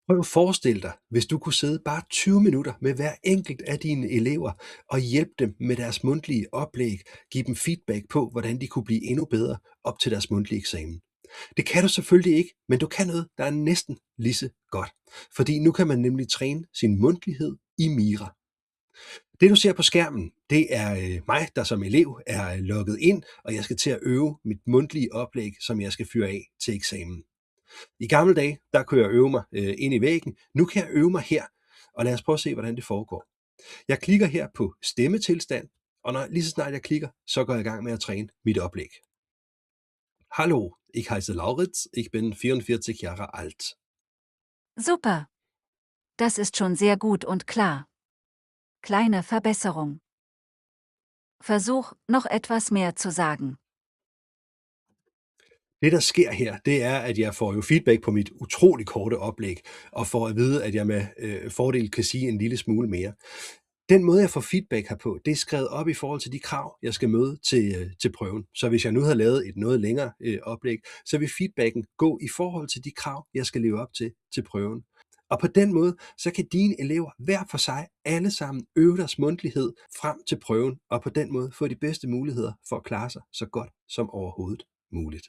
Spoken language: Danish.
Prøv at forestille dig, hvis du kunne sidde bare 20 minutter med hver enkelt af dine elever og hjælpe dem med deres mundtlige oplæg, give dem feedback på, hvordan de kunne blive endnu bedre op til deres mundtlige eksamen. Det kan du selvfølgelig ikke, men du kan noget, der er næsten lige så godt. Fordi nu kan man nemlig træne sin mundtlighed i Mira. Det du ser på skærmen, det er mig, der som elev er logget ind, og jeg skal til at øve mit mundtlige oplæg, som jeg skal fyre af til eksamen. I gamle dage, der kunne jeg øve mig ind i væggen. Nu kan jeg øve mig her, og lad os prøve at se, hvordan det foregår. Jeg klikker her på stemmetilstand, og lige så snart jeg klikker, så går jeg i gang med at træne mit oplæg. Hallo, ich heiße Lauritz, ich bin 44 Jahre alt. Super. Das ist schon sehr gut und klar. Kleine Verbesserung. Versuch, noch etwas mehr zu sagen. Det, der sker her, det er, at jeg får jo feedback på mit utrolig korte oplæg, og får at vide, at jeg med fordel kan sige en lille smule mere. Den måde, jeg får feedback her på, det er skrevet op i forhold til de krav, jeg skal møde til prøven. Så hvis jeg nu havde lavet et noget længere oplæg, så vil feedbacken gå i forhold til de krav, jeg skal leve op til prøven. Og på den måde, så kan dine elever hver for sig alle sammen øve deres mundtlighed frem til prøven, og på den måde få de bedste muligheder for at klare sig så godt som overhovedet muligt.